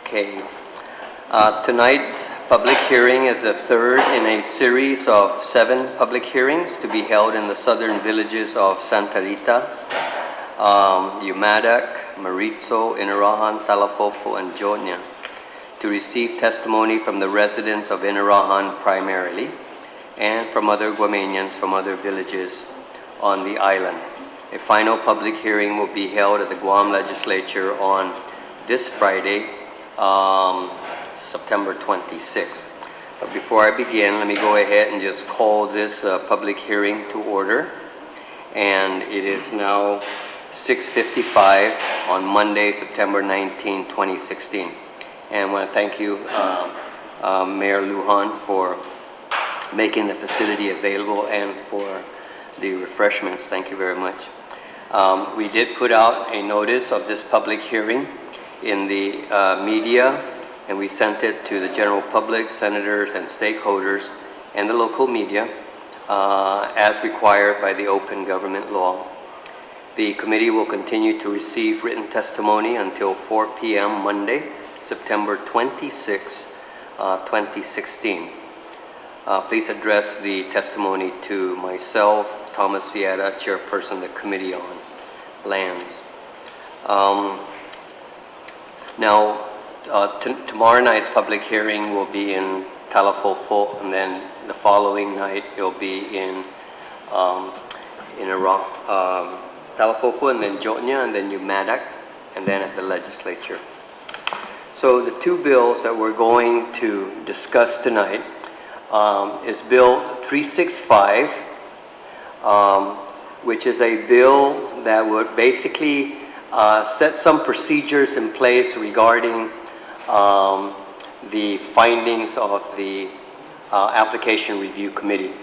Okay. Tonight's public hearing is the third in a series of 7 public hearings to be held in the southern villages of Santa Rita, Umadak, Maritzo, Inarajan, Talafofo, and Jonia to receive testimony from the residents of Inarajan primarily and from other Guamanians from other villages on the island. A final public hearing will be held at the Guam Legislature on this Friday, September 26th. But before I begin, let me go ahead and just call this public hearing to order. And it is now 6:55 on Monday, September 19, 2016. And I want to thank you, Mayor Lujan, for making the facility available and for the refreshments. Thank you very much. We did put out a notice of this public hearing in the media, and we sent it to the general public, senators, and stakeholders, and the local media, as required by the open government law. The committee will continue to receive written testimony until 4 p.m. Monday, September 26, 2016. Please address the testimony to myself, Thomas Sierra, Chairperson of the Committee on Lands. Tomorrow night's public hearing will be in Talafofo, and then the following night it'll be in Talafofo, and then Jonia, and then Umadak, and then at the Legislature. So the 2 bills that we're going to discuss tonight is Bill 365, which is a bill that would basically set some procedures in place regarding the findings of the Application Review Committee.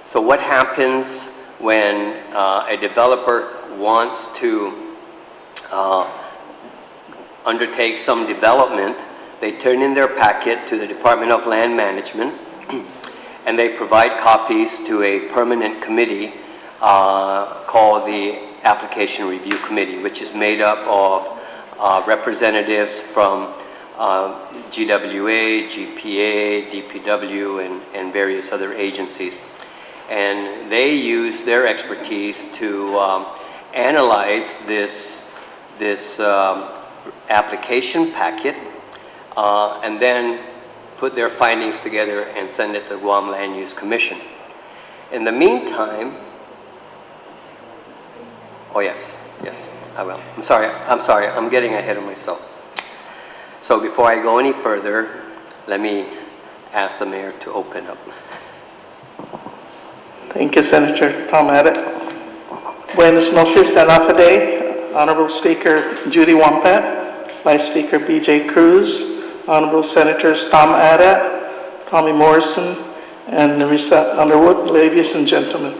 So what happens when a developer wants to undertake some development? They turn in their packet to the Department of Land Management, and they provide copies to a permanent committee called the Application Review Committee, which is made up of representatives from GWA, GPA, DPW, and various other agencies. And they use their expertise to analyze this application packet and then put their findings together and send it to the Guam Land Use Commission. In the meantime, oh yes, I will. I'm sorry, I'm getting ahead of myself. So before I go any further, let me ask the Mayor to open up. Thank you, Senator Tom Abbott. Buenas noches, Anafade, Honorable Speaker Judy Wampat, Vice Speaker B.J. Cruz, Honorable Senators Tom Abbott, Tommy Morrison, and Narissa Underwood, ladies and gentlemen.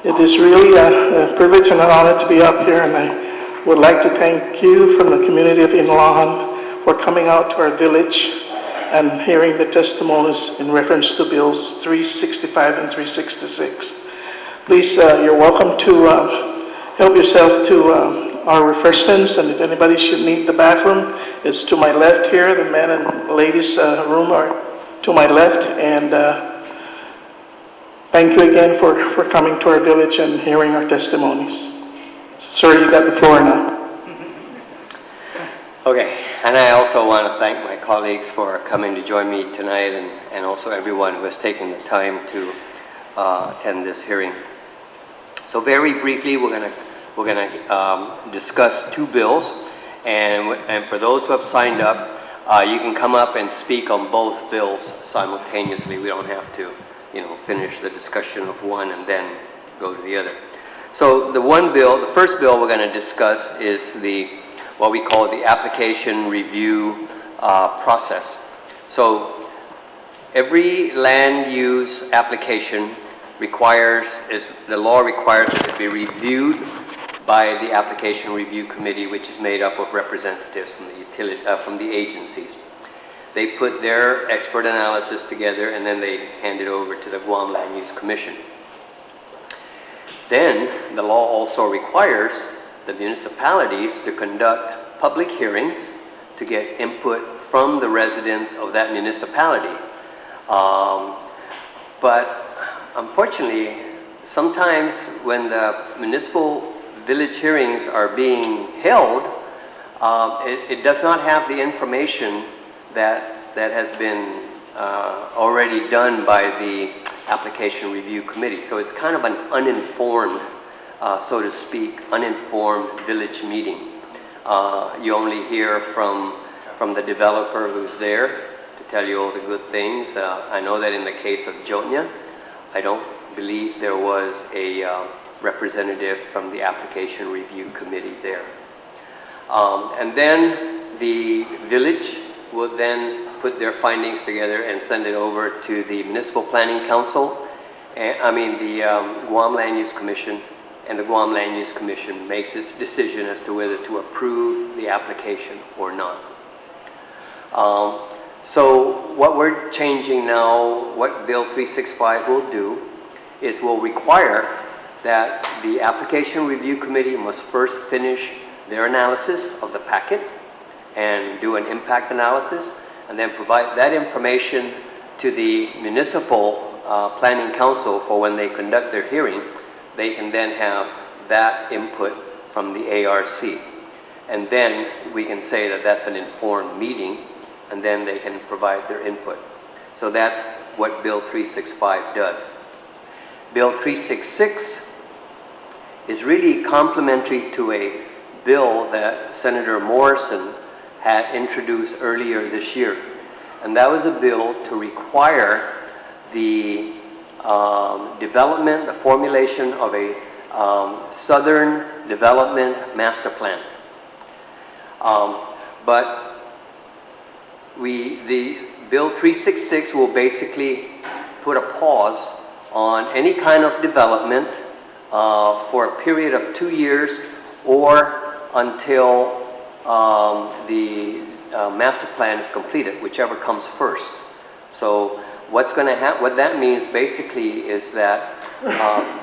It is really a privilege and an honor to be up here, and I would like to thank you from the community of Inarajan for coming out to our village and hearing the testimonies in reference to Bills 365 and 366. Please, you're welcome to help yourself to our refreshments, and if anybody should need the bathroom, it's to my left here. The men and ladies room are to my left, and thank you again for coming to our village and hearing our testimonies. Sir, you got the floor now. Okay, and I also want to thank my colleagues for coming to join me tonight, and also everyone who has taken the time to attend this hearing. So very briefly, we're gonna discuss 2 bills, and for those who have signed up, you can come up and speak on both bills simultaneously. We don't have to, finish the discussion of one and then go to the other. So the first bill we're going to discuss is what we call the application review process. So every land use application the law requires it to be reviewed by the Application Review Committee, which is made up of representatives from the agencies. They put their expert analysis together, and then they hand it over to the Guam Land Use Commission. Then the law also requires the municipalities to conduct public hearings to get input from the residents of that municipality. But unfortunately, sometimes when the municipal village hearings are being held, it does not have the information that has been already done by the application review committee. So it's kind of an uninformed, so to speak, uninformed village meeting. You only hear from the developer who's there to tell you all the good things. I know that in the case of Jotnya, I don't believe there was a representative from the application review committee there. And then the village will then put their findings together and send it over to the Municipal Planning Council, the Guam Land Use Commission, and the Guam Land Use Commission makes its decision as to whether to approve the application or not. So what we're changing now, what Bill 365 will do, is will require that the application review committee must first finish their analysis of the packet and do an impact analysis, and then provide that information to the Municipal Planning Council for when they conduct their hearing. They can then have that input from the ARC. And then we can say that that's an informed meeting, and then they can provide their input. So that's what Bill 365 does. Bill 366 is really complementary to a bill that Senator Morrison had introduced earlier this year. And that was a bill to require the development, the formulation of a Southern Development Master Plan. But the Bill 366 will basically put a pause on any kind of development for a period of 2 years or until the master plan is completed, whichever comes first. So what's going to happen? What that means basically is that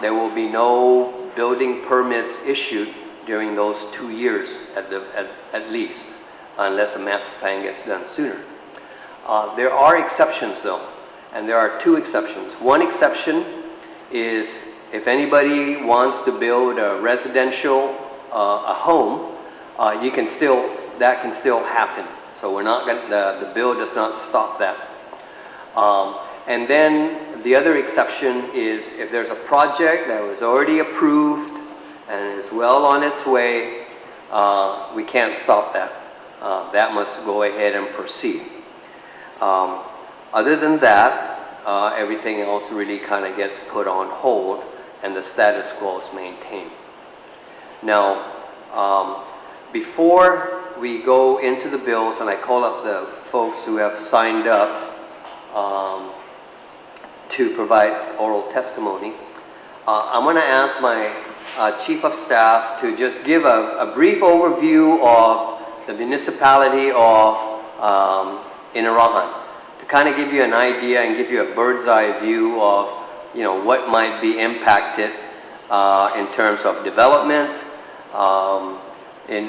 there will be no building permits issued during those 2 years at least, unless a master plan gets done sooner. There are exceptions though, and there are 2 exceptions. One exception is if anybody wants to build a residential, a home, that can still happen. So we're not going the bill does not stop that. And then the other exception is if there's a project that was already approved and is well on its way, we can't stop that. That must go ahead and proceed. Other than that, everything else really kind of gets put on hold and the status quo is maintained. Now, before we go into the bills, and I call up the folks who have signed up to provide oral testimony, I'm going to ask my Chief of Staff to just give a brief overview of the municipality of Inarajan, to kind of give you an idea and give you a bird's eye view of what might be impacted in terms of development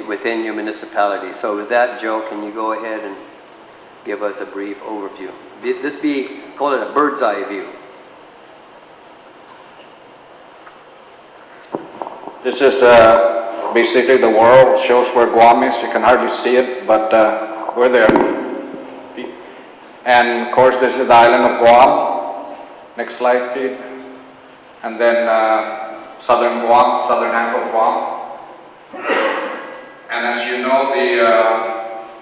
within your municipality. So with that, Joe, can you go ahead and give us a brief overview? Call it a bird's eye view. This is basically the world. Shows where Guam is. You can hardly see it, but we're there. And of course, this is the island of Guam. Next slide, Pete. And then southern Guam, southern half of Guam. And as you know, the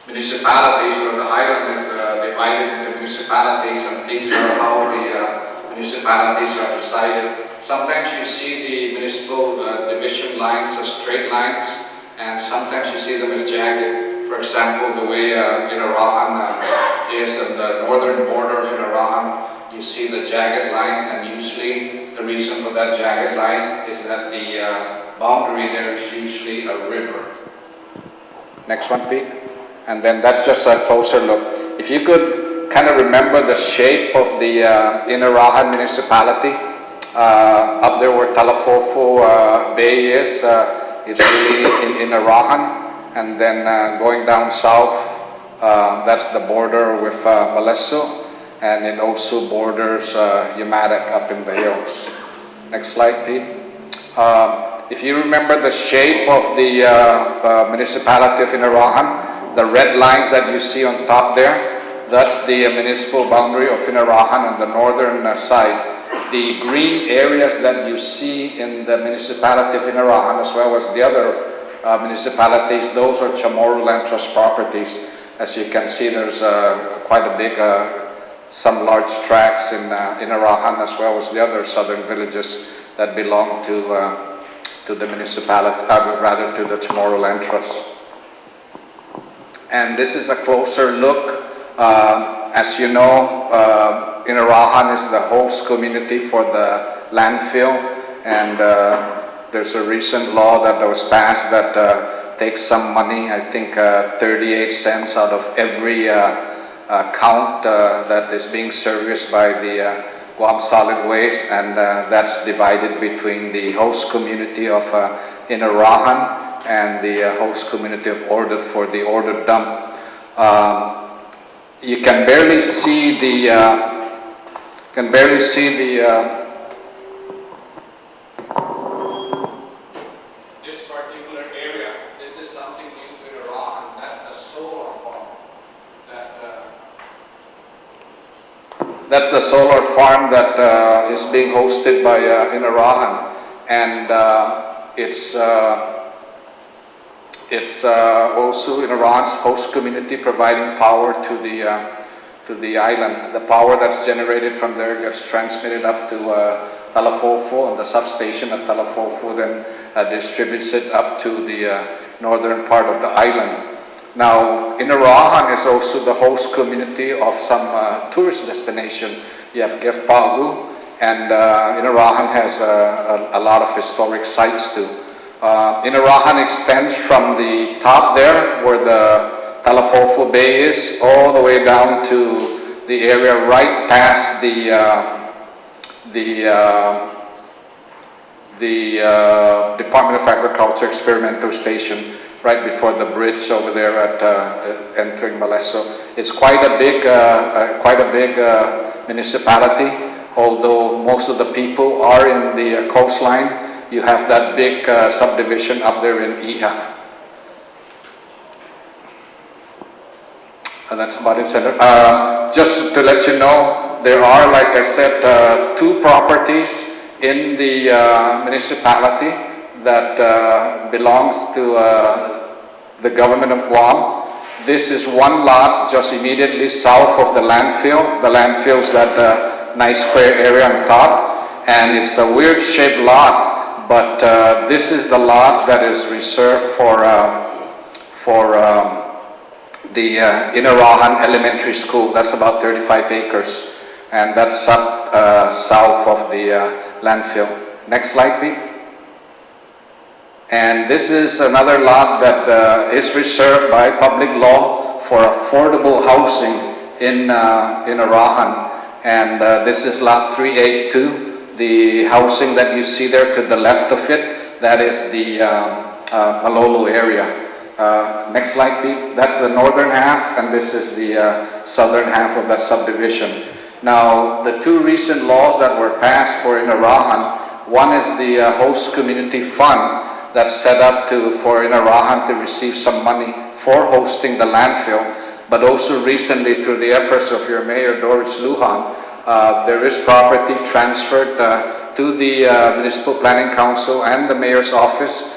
municipalities, or the island is divided into municipalities, and these are how the municipalities are decided. Sometimes you see the municipal division lines as straight lines, and sometimes you see them as jagged. For example, the way Inarajan is on the northern border of Inarajan, you see the jagged line, and usually the reason for that jagged line is that the boundary there is usually a river. Next one, Pete. And then that's just a closer look. If you could kind of remember the shape of the Inarajan municipality, up there where Talafofo Bay is, it's really in Arahan. And then going down south, that's the border with Moleso, and it also borders Umatic up in the hills. Next slide, Pete. If you remember the shape of the municipality of Inarahan, the red lines that you see on top there, that's the municipal boundary of Inarahan on the northern side. The green areas that you see in the municipality of Inarahan, as well as the other municipalities, those are Chamorro Land Trust properties. As you can see, there's quite a big, some large tracts in Inarahan, as well as the other southern villages that belong to the municipality, rather to the Chamorro Land Trust. And this is a closer look. As you know, Inarahan is the host community for the landfill, and there's a recent law that was passed that takes some money, I think 38 cents out of every count that is being serviced by the Guam Solid Waste, and that's divided between the host community of Inarahan and the host community of Ordered for the Ordered dump. You can barely see the this particular area. This is something new to Inarahan. That's the solar farm. That's the solar farm that is being hosted by Inarahan, and it's also Inarahan's host community providing power to the island. The power that's generated from there gets transmitted up to Talafofo, and the substation at Talafofo then distributes it up to the northern part of the island. Now, Inarahan is also the host community of some tourist destination. You have Gefpagu, and Inarahan has a lot of historic sites too. Inarahan extends from the top there, where the Talafofo Bay is, all the way down to the area right past the Department of Agriculture Experimental Station, right before the bridge over there at entering Moleso. It's quite a big municipality. Although most of the people are in the coastline, you have that big subdivision up there in Iha. And that's about it, Senator. Just to let you know, there are, like I said, 2 properties in the municipality that belongs to the government of Guam. This is one lot just immediately south of the landfill. The landfill's that nice square area on top, and it's a weird shaped lot, but this is the lot that is reserved for the Inarahan Elementary School. That's about 35 acres, and that's up south of the landfill. Next slide, please. And this is another lot that is reserved by public law for affordable housing in Inarahan. And this is lot 382. The housing that you see there to the left of it, that is the Malolo area. Next slide, please. That's the northern half, and this is the southern half of that subdivision. Now, the 2 recent laws that were passed for Inarahan, one is the host community fund that's set up for Inarahan to receive some money for hosting the landfill, but also recently through the efforts of your Mayor Doris Lujan, there is property transferred to the Municipal Planning Council and the Mayor's office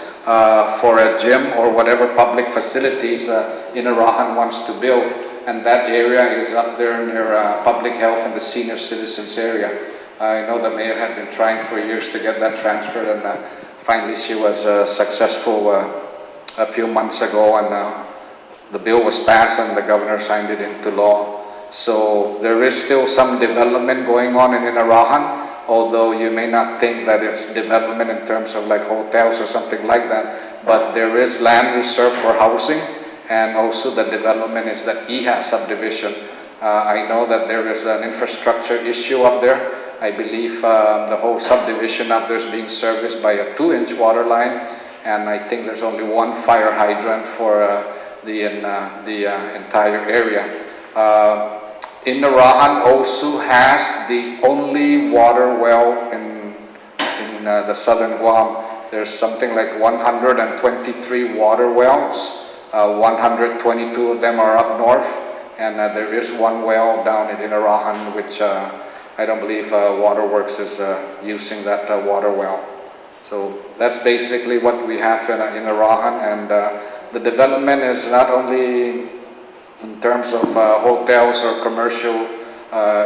for a gym or whatever public facilities Inarahan wants to build, and that area is up there near public health and the senior citizens area. I know the Mayor had been trying for years to get that transferred, and finally she was successful a few months ago, and the bill was passed and the governor signed it into law. So there is still some development going on in Inarahan, although you may not think that it's development in terms of like hotels or something like that, but there is land reserved for housing, and also the development is the Iha subdivision. I know that there is an infrastructure issue up there. I believe the whole subdivision up there is being serviced by a 2-inch water line, and I think there's only one fire hydrant for the entire area. Inarajan also has the only water well in the southern Guam. There's something like 123 water wells. 122 of them are up north, and there is one well down in Inarajan, which I don't believe Waterworks is using that water well. So that's basically what we have in Inarajan, and the development is not only in terms of hotels or commercial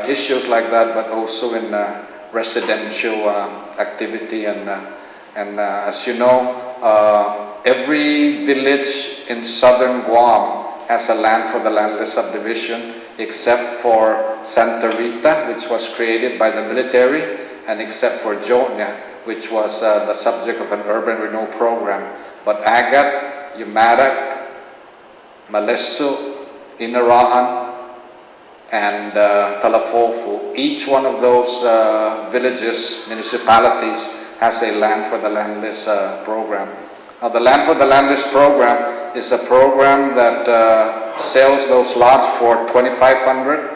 issues like that, but also in residential activity. And as you know, every village in southern Guam has a land for the landless subdivision, except for Santa Rita, which was created by the military, and except for Jonia, which was the subject of an urban renewal program. But Agat, Yumarak, Malesu, Inarajan, and Talafofu, each one of those villages, municipalities, has a land for the landless program. Now, the land for the landless program is a program that sells those lots for $2,500.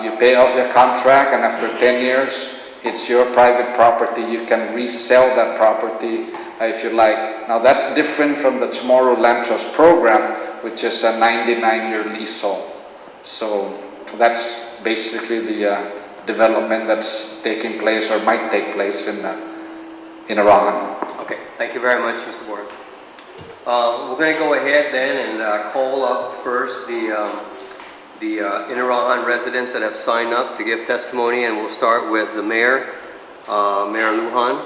You pay off your contract, and after 10 years, it's your private property. You can resell that property if you like. Now, that's different from the Chamorro Land Trust program, which is a 99-year leasehold. So that's basically the development that's taking place or might take place in Iran. Okay, thank you very much, Mr. Board. We're going to go ahead then and call up first the Inarajan residents that have signed up to give testimony, and we'll start with the mayor, Mayor Lujan,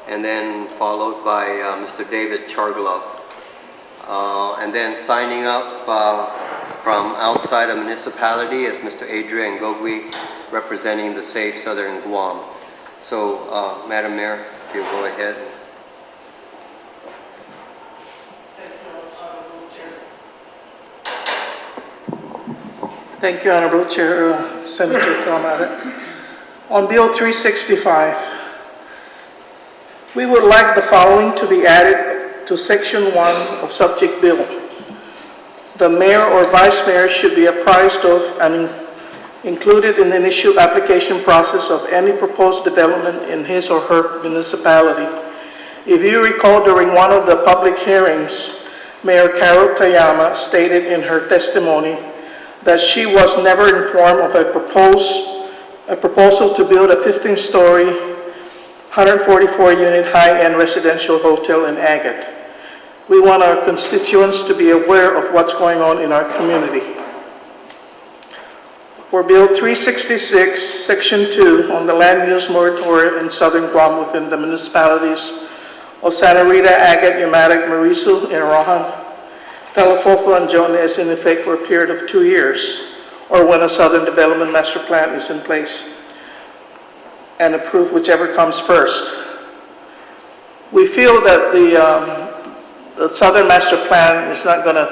and then followed by Mr. David Chargalov. And then signing up from outside a municipality is Mr. Adrian Gogui, representing the Safe Southern Guam. So, Madam Mayor, if you'll go ahead. Thank you, Honorable Chair, Senator Tom Abbott. On Bill 365, we would like the following to be added to Section 1 of subject bill. The mayor or vice mayor should be apprised of and included in the initial application process of any proposed development in his or her municipality. If you recall, during one of the public hearings, Mayor Carol Tayama stated in her testimony that she was never informed of a proposal to build a 15-story, 144-unit high-end residential hotel in Agat. We want our constituents to be aware of what's going on in our community. For Bill 366, Section 2, on the land use moratoria in Southern Guam within the municipalities of Santa Rita, Agat, Yumatak, Marisu, Inarajan, Talafofu, and Jonia is in effect for a period of 2 years, or when a Southern Development Master Plan is in place, and approved whichever comes first. We feel that the Southern Master Plan is not going to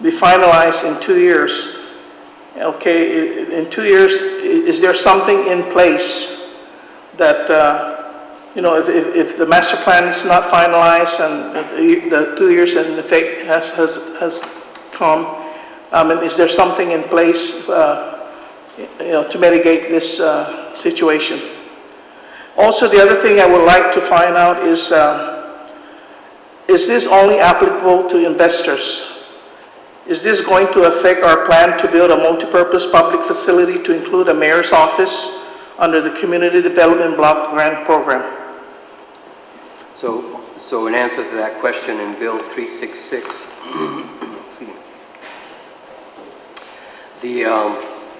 be finalized in 2 years. Okay, in 2 years, is there something in place that, if the master plan is not finalized and the 2 years in effect has come, is there something in place, to mitigate this situation? Also, the other thing I would like to find out is this only applicable to investors? Is this going to affect our plan to build a multipurpose public facility to include a mayor's office under the Community Development Block Grant Program? So in answer to that question, in Bill 366,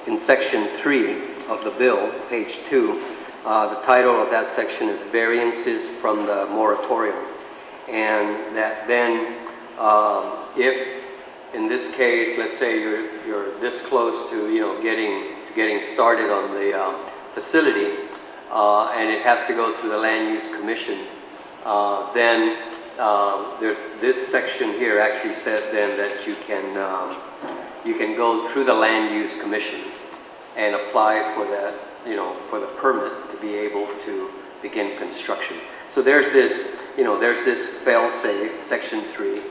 in Section 3 of the bill, page 2, the title of that section is Variances from the Moratorium. And that then, if in this case, let's say you're this close to getting started on the facility, and it has to go through the Land Use Commission, then there's this section here actually says then that you can go through the Land Use Commission and apply for that, for the permit to be able to begin construction. So there's this fail-safe, Section 3,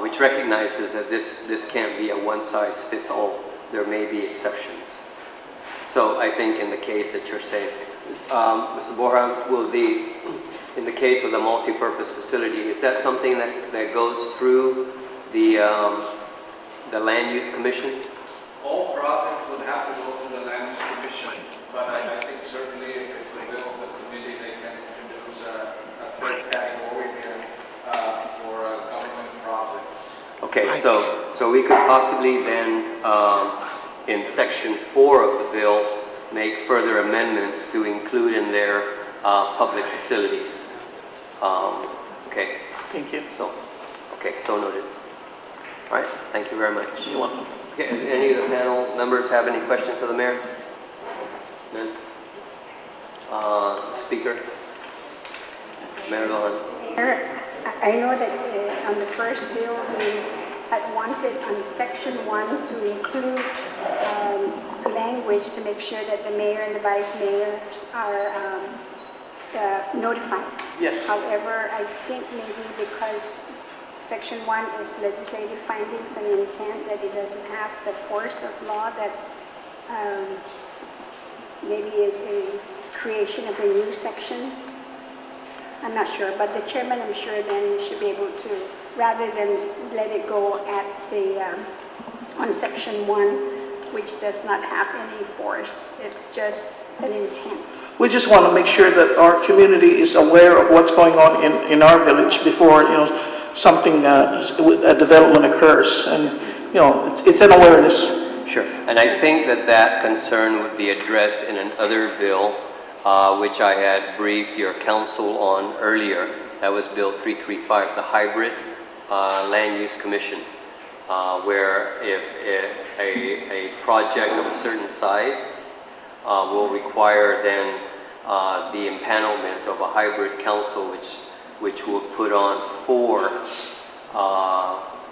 which recognizes that this can't be a one-size-fits-all. There may be exceptions. So I think in the case that you're saying, Mr. Borja, in the case of the multi-purpose facility, is that something that goes through the Land Use Commission? All projects would have to go to the Land Use Commission, but I think certainly if it's the will of the committee, they can introduce a third category here for government projects. Okay, so we could possibly then, in Section 4 of the bill, make further amendments to include in there public facilities. Okay. Thank you. So noted. All right, thank you very much. You're welcome. Okay, any of the panel members have any questions for the mayor? None? Speaker? Mayor Lohan. Mayor, I know that on the first bill, we had wanted on Section 1 to include language to make sure that the mayor and the vice mayors are notified. Yes. However, I think maybe because Section 1 is legislative findings and intent, that it doesn't have the force of law, that maybe a creation of a new section. I'm not sure, but the chairman, I'm sure, then should be able to, rather than let it go at the on Section 1, which does not have any force. It's just an intent. We just want to make sure that our community is aware of what's going on in our village before, something, a development occurs. And, it's an awareness. Sure, and I think that concern would be addressed in another bill, which I had briefed your council on earlier. That was Bill 335, the Hybrid Land Use Commission, where if a project of a certain size will require then the empanelment of a hybrid council, which will put on 4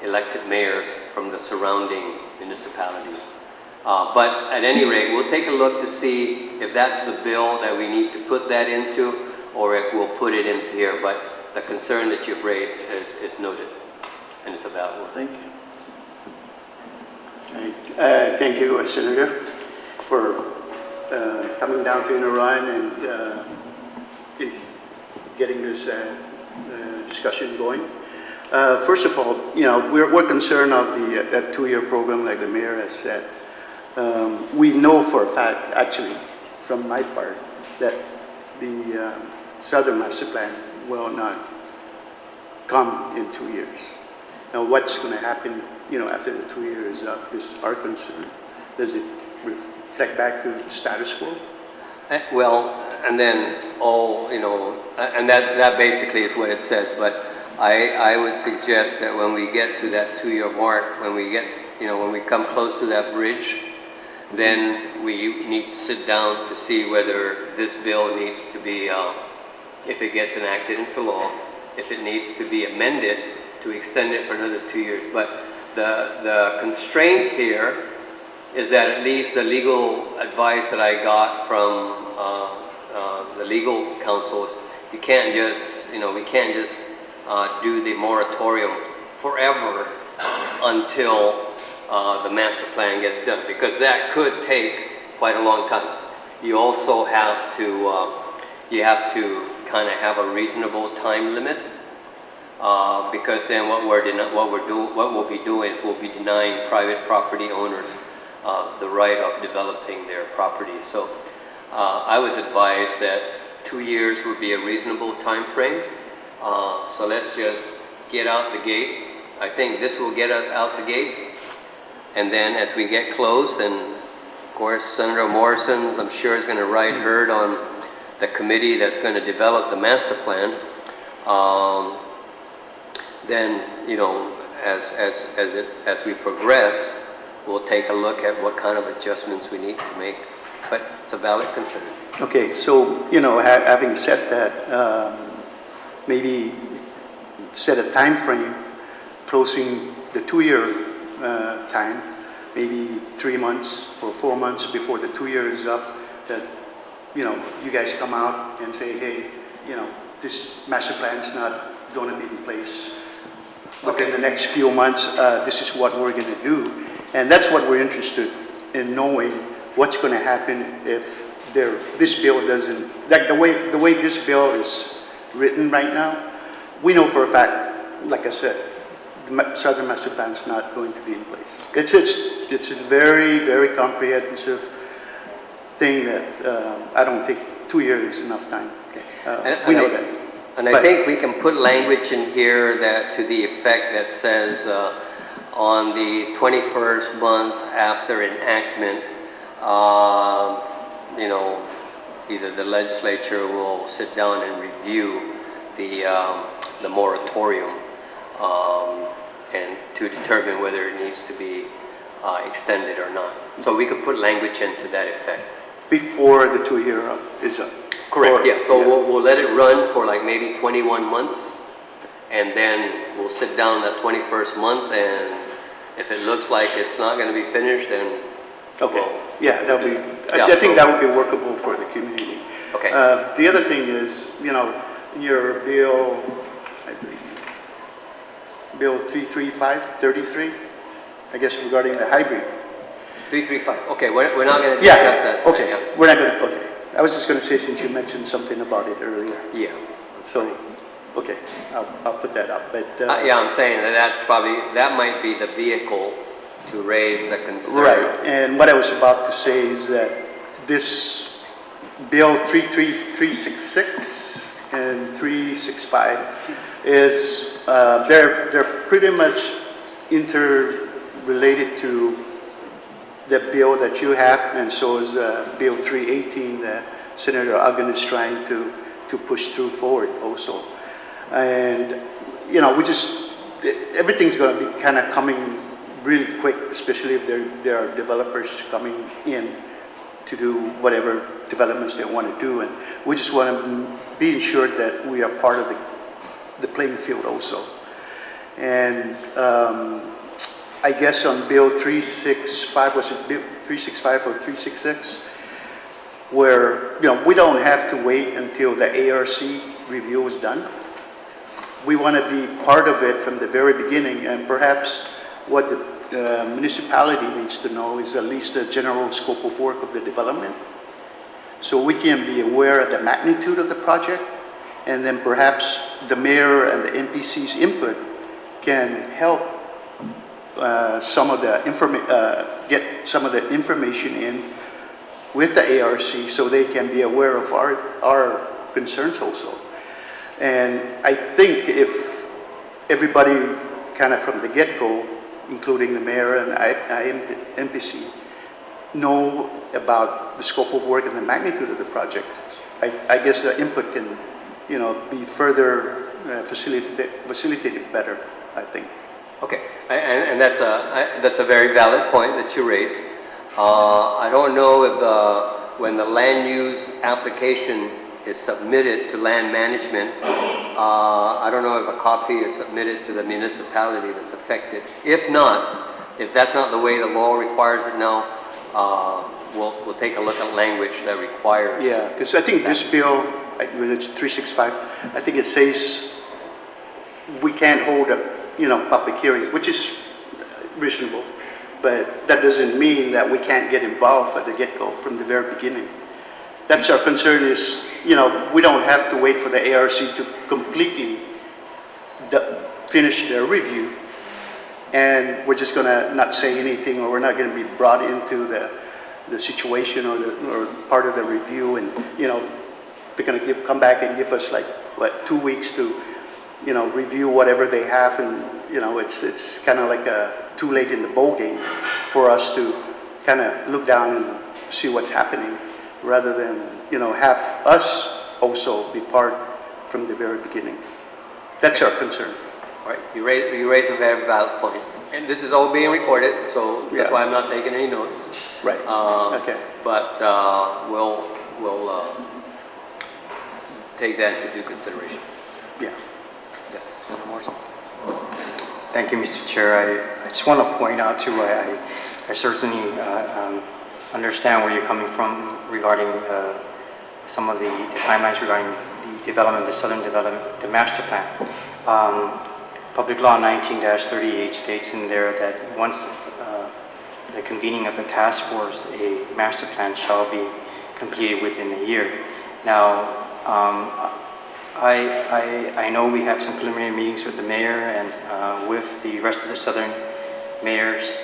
elected mayors from the surrounding municipalities. But at any rate, we'll take a look to see if that's the bill that we need to put that into, or if we'll put it into here. But the concern that you've raised is noted, and it's a valid one. Thank you. Thank you, Senator, for coming down to Inaran and getting this discussion going. First of all, we're concerned of that 2-year program, like the mayor has said. We know for a fact, actually, from my part, that the Southern Master Plan will not come in 2 years. Now, what's going to happen, after the 2 years is up is our concern. Does it reflect back to the status quo? Well, and then and that basically is what it says. But I would suggest that when we get to that 2-year mark, when we come close to that bridge, then we need to sit down to see whether this bill needs to be, if it gets enacted into law, if it needs to be amended to extend it for another 2 years. But the constraint here is that at least the legal advice that I got from the legal counsels, we can't just do the moratorium forever until the master plan gets done, because that could take quite a long time. You also have to kind of have a reasonable time limit, because then what we'll be doing is we'll be denying private property owners the right of developing their property. So I was advised that 2 years would be a reasonable time frame. So let's just get out the gate. I think this will get us out the gate. And then as we get close, and of course Senator Morrison, I'm sure, is going to ride herd on the committee that's going to develop the master plan. Then, as we progress, we'll take a look at what kind of adjustments we need to make. But it's a valid concern. Okay, so, having said that, maybe set a time frame, closing the 2-year time, maybe 3 months or 4 months before the 2 years is up, that, you guys come out and say, hey, this master plan is not going to be in place within the next few months. This is what we're going to do. And that's what we're interested in knowing, what's going to happen if this bill doesn't, like the way this bill is written right now. We know for a fact, like I said, the Southern Master Plan is not going to be in place. It's a very, very comprehensive thing that I don't think 2 years is enough time. We know that. And I think we can put language in here that to the effect that says on the 21st month after enactment, either the legislature will sit down and review the moratorium and to determine whether it needs to be extended or not. So we could put language into that effect. Before the 2 year is up. Correct, yeah. So we'll let it run for like maybe 21 months, and then we'll sit down that 21st month, and if it looks like it's not going to be finished, then Okay. Yeah, that would be. Yeah, I think that would be workable for the community. Okay. The other thing is, your bill, I believe, Bill 335-33, I guess regarding the hybrid. 335. Okay, we're not going to discuss that. Okay. Yeah. We're not going to. Okay. I was just going to say, since you mentioned something about it earlier. Yeah. So, okay, I'll put that up. But Yeah, I'm saying that might be the vehicle to raise the concern. Right, and what I was about to say is that this Bill 366 and 365 is, they're pretty much interrelated to the bill that you have, and so is Bill 318 that Senator Uggan is trying to push through forward also. And, everything's going to be kind of coming really quick, especially if there are developers coming in to do whatever developments they want to do. And we just want to be ensured that we are part of the playing field also. And I guess on Bill 365, was it Bill 365 or 366? Where, we don't have to wait until the ARC review is done. We want to be part of it from the very beginning, and perhaps what the municipality needs to know is at least the general scope of work of the development, so we can be aware of the magnitude of the project, and then perhaps the mayor and the NPC's input can help get some of the information in with the ARC, so they can be aware of our concerns also. And I think if everybody kind of from the get-go, including the mayor and NPC, know about the scope of work and the magnitude of the project, I guess the input can, be further facilitated better, I think. Okay, and that's a very valid point that you raised. I don't know if when the land use application is submitted to land management, I don't know if a copy is submitted to the municipality that's affected. If that's not the way the law requires it now, we'll take a look at language that requires. Yeah, because I think this bill, it's 365, I think it says we can't hold a public hearing, which is reasonable, but that doesn't mean that we can't get involved at the get-go from the very beginning. That's our concern is, we don't have to wait for the ARC to completely finish their review, and we're just going to not say anything, or we're not going to be brought into the situation or part of the review, and they're going to come back and give us 2 weeks to review whatever they have, and it's kind of like too late in the bowl game for us to kind of look down and see what's happening, rather than have us also be part from the very beginning. That's our concern. All right, you raise a very valid point, and this is all being recorded, so that's why I'm not taking any notes. Right. Okay. But we'll take that into due consideration. Yeah. Yes, Senator Morrison. Thank you, Mr. Chair. I just want to point out too, I certainly understand where you're coming from regarding some of the timelines regarding the development, the southern development, the master plan. Public Law 19-38 states in there that once the convening of the task force, a master plan shall be completed within a year. Now, I know we had some preliminary meetings with the mayor and with the rest of the southern mayors,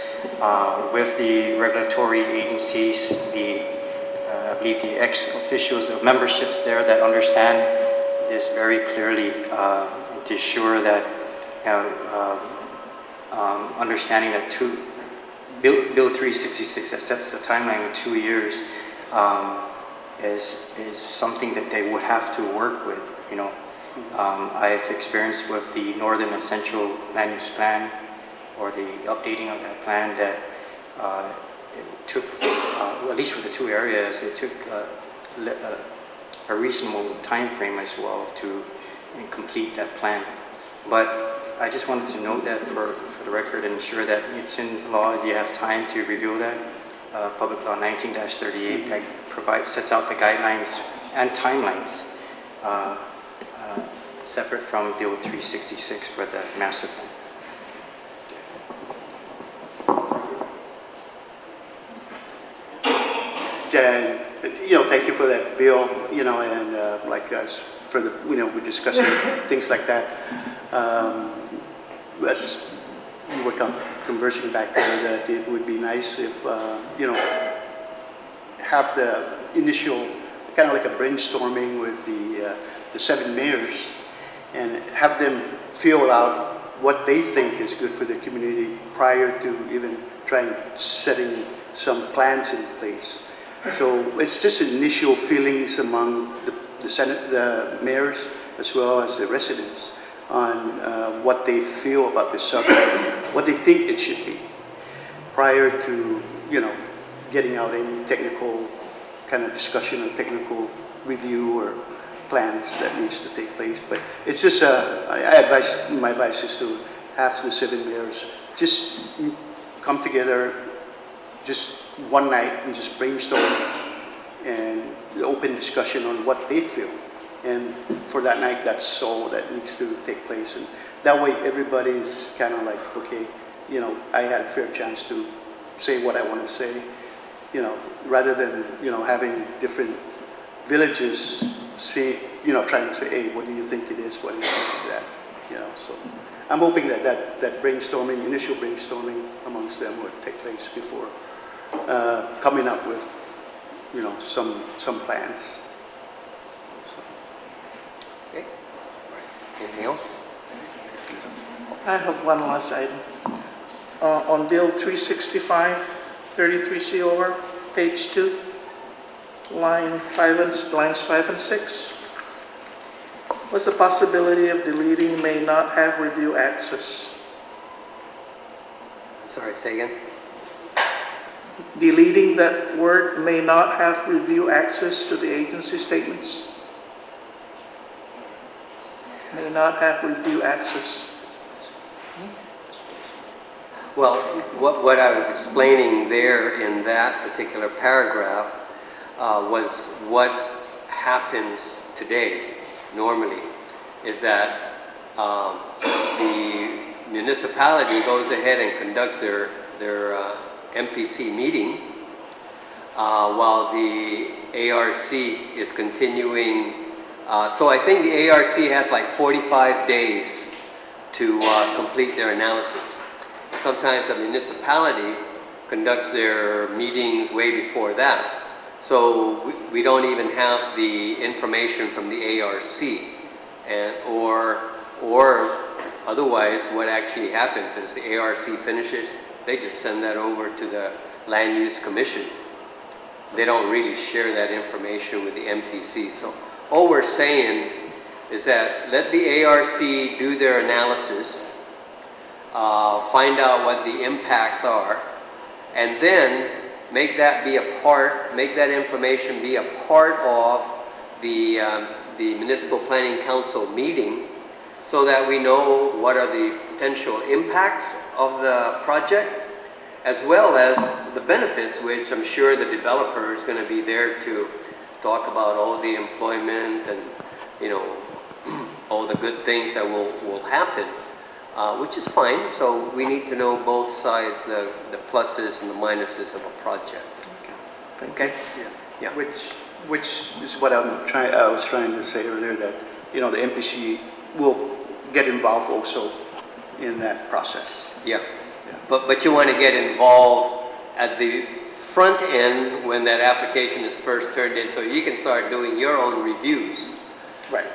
with the regulatory agencies, I believe the ex-officials, the memberships there that understand this very clearly, to ensure that, understanding that Bill 366 that sets the timeline of 2 years is something that they would have to work with. I've experienced with the Northern and Central Land Use Plan, or the updating of that plan, that it took, at least for the two areas, it took a reasonable time frame as well to complete that plan. But I just wanted to note that for the record and ensure that it's in law. If you have time to review that, Public Law 19-38 that sets out the guidelines and timelines separate from Bill 366 for the master plan. And, thank you for that, Bill, and like us, for the, we're discussing things like that. As we were conversing back there, that it would be nice if, have the initial, kind of like a brainstorming with the 7 mayors, and have them feel out what they think is good for the community prior to even trying setting some plans in place. So it's just initial feelings among the mayors as well as the residents on what they feel about this subject, what they think it should be, prior to getting out any technical kind of discussion or technical review or plans that needs to take place. But it's just my advice is to have the 7 mayors just come together just one night and just brainstorm and open discussion on what they feel. And for that night, that's all that needs to take place. And that way everybody's kind of like, okay, I had a fair chance to say what I want to say, rather than, having different villages trying to say, hey, what do you think it is? What do you think is that? So I'm hoping that brainstorming, initial brainstorming amongst them would take place before coming up with, some plans. Okay. Anything else? I have one last item. On Bill 365, 33 COR, page 2, lines 5 and 6. What's the possibility of deleting may not have review access? Sorry, say again? Deleting that word may not have review access to the agency statements. May not have review access. Well, what I was explaining there in that particular paragraph was what happens today, normally, is that the municipality goes ahead and conducts their MPC meeting while the ARC is continuing. So I think the ARC has like 45 days to complete their analysis. Sometimes the municipality conducts their meetings way before that. So we don't even have the information from the ARC, or otherwise what actually happens is the ARC finishes, they just send that over to the Land Use Commission. They don't really share that information with the MPC. So all we're saying is that let the ARC do their analysis, find out what the impacts are, and then make that information be a part of the Municipal Planning Council meeting, so that we know what are the potential impacts of the project, as well as the benefits, which I'm sure the developer is going to be there to talk about all the employment and, you know, all the good things that will happen, which is fine. So we need to know both sides, the pluses and the minuses of a project. Okay? Yeah. Which is what I was trying to say earlier, that, you know, the MPC will get involved also in that process. Yeah. But you want to get involved at the front end when that application is first turned in, so you can start doing your own reviews. Right.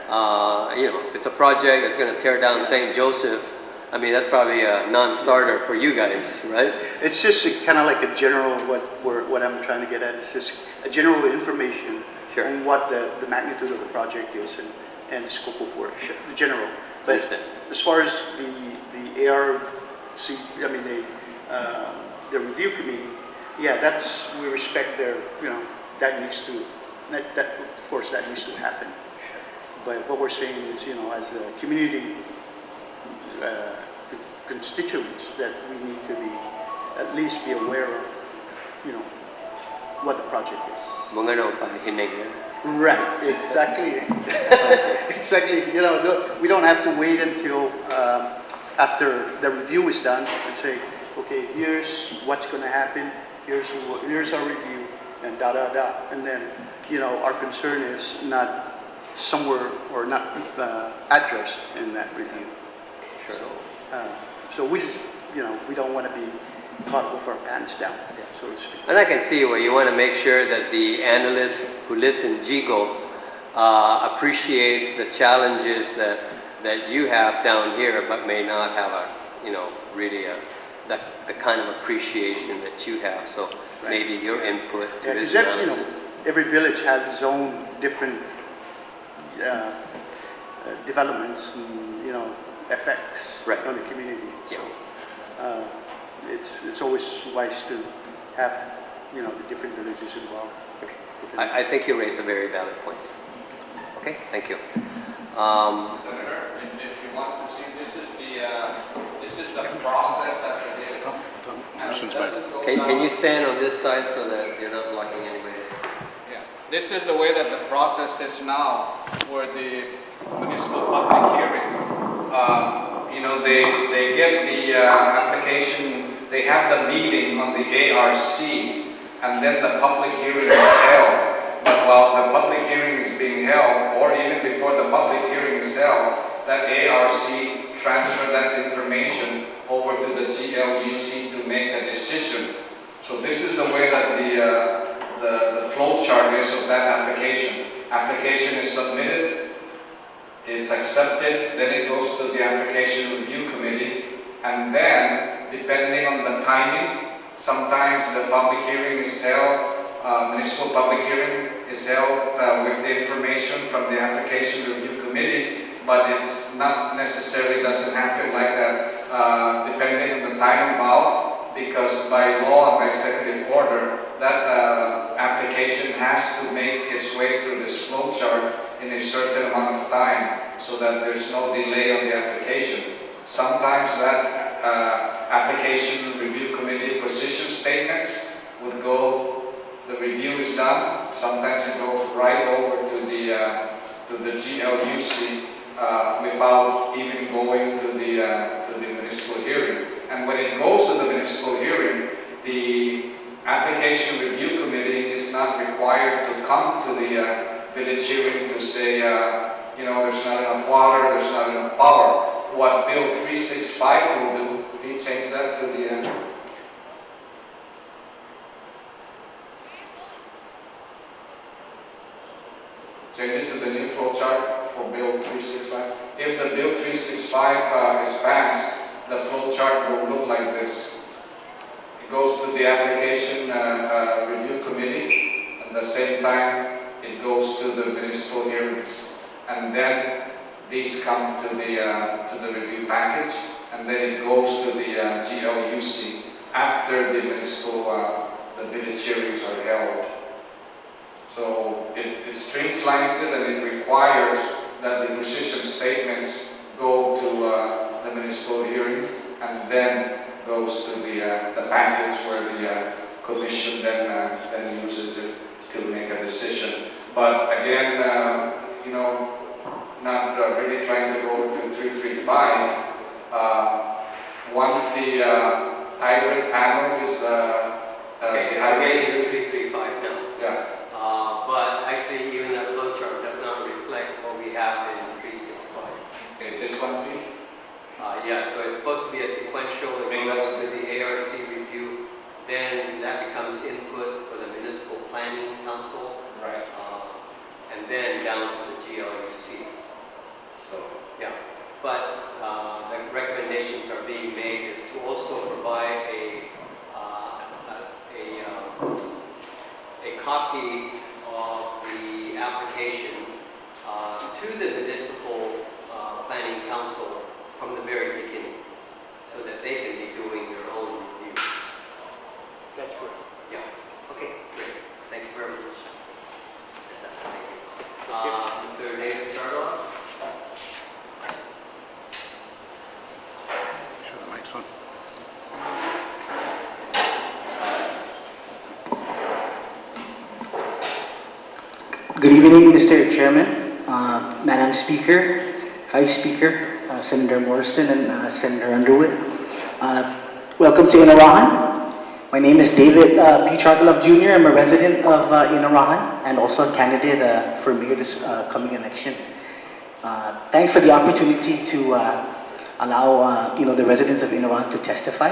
You know, if it's a project that's going to tear down St. Joseph, I mean, that's probably a non-starter for you guys, right? It's just kind of like a general, what I'm trying to get at. It's just a general information on what the magnitude of the project is and the scope of work, the general. But Understand. as far as the ARC, I mean the review committee, yeah, we respect their, you know, that needs to, of course that needs to happen. But what we're saying is, you know, as a community constituents, that we need to at least be aware of, you know, what the project is. Mga no, pahihinig yan. Right, exactly. Exactly. You know, we don't have to wait until after the review is done and say, okay, here's what's going to happen, here's our review, and and then, you know, our concern is not somewhere or not addressed in that review. So we just, you know, we don't want to be caught with our pants down, so to speak. And I can see where you want to make sure that the analyst who lives in Jigo appreciates the challenges that you have down here, but may not have really the kind of appreciation that you have. So maybe your input to this analysis. You know, every village has its own different developments and, you know, effects on the community. So it's always wise to have, you know, the different villages involved. I think you raise a very valid point. Okay, thank you. Senator, if you want to see, this is the process as it is. And it doesn't go Can down. you stand on this side so that you're not blocking anybody? Yeah. This is the way that the process is now, where the municipal public hearing, you know, they get the application, they have the meeting on the ARC, and then the public hearing is held. But while the public hearing is being held, or even before the public hearing is held, that ARC transfer that information over to the GLUC to make a decision. So this is the way that the flow chart is of that application. Application is submitted, it's accepted, then it goes to the application review committee, and then, depending on the timing, sometimes the public hearing is held, municipal public hearing is held with the information from the application review committee, but it's not necessarily, doesn't happen like that, depending on the time involved, because by law and by executive order, that application has to make its way through this flow chart in a certain amount of time, so that there's no delay on the application. Sometimes that application review committee position statements would go, the review is done, sometimes it goes right over to the GLUC without even going to the municipal hearing. And when it goes to the municipal hearing, the application review committee is not required to come to the village hearing to say, you know, there's not enough water, there's not enough power. What Bill 365 will do, we change that to the change it to the new flow chart for Bill 365. If the Bill 365 is passed, the flow chart will look like this. It goes to the application review committee. At the same time, it goes to the municipal hearings, and then these come to the review package, and then it goes to the GLUC after the municipal the village hearings are held. So it streamlines it, and it requires that the position statements go to the municipal hearings, and then goes to the package where the commission then uses it to make a decision. But again, you know, not really trying to go to 335. Once the hybrid panel is, Okay, the I'm hybrid, getting to 335 now. yeah, But actually, even that flow chart does not reflect what we have in 365. okay, this one, please. Yeah, so it's supposed to be a sequential, it goes to the ARC review, then that becomes input for the Municipal Planning Council, Right. and then down to the GLUC. So, Yeah, but the recommendations are being made is to also provide a copy of the application to the Municipal Planning Council from the very beginning, so that they can be doing their own review. That's good. Yeah, okay, great. Thank you very much. That's that. Thank you. Mr. David Charlotte? show the next one. Good evening, Mr. Chairman, Madam Speaker, Vice Speaker, Senator Morrison, and Senator Underwood. Welcome to Inarajan. My name is David P. Chargalov Jr. I'm a resident of Inarajan and also a candidate for mayor this coming election. Thanks for the opportunity to allow the residents of Inarajan to testify.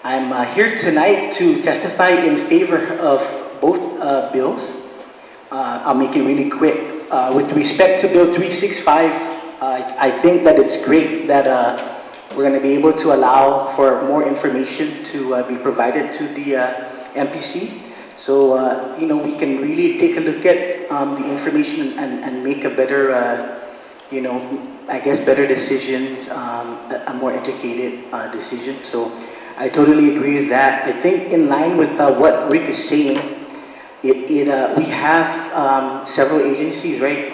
I'm here tonight to testify in favor of both bills. I'll make it really quick. With respect to Bill 365, I think that it's great that we're going to be able to allow for more information to be provided to the MPC. So, we can really take a look at the information and make a better, better decisions, a more educated decision. So, I totally agree with that. I think in line with what Rick is saying, we have several agencies, right,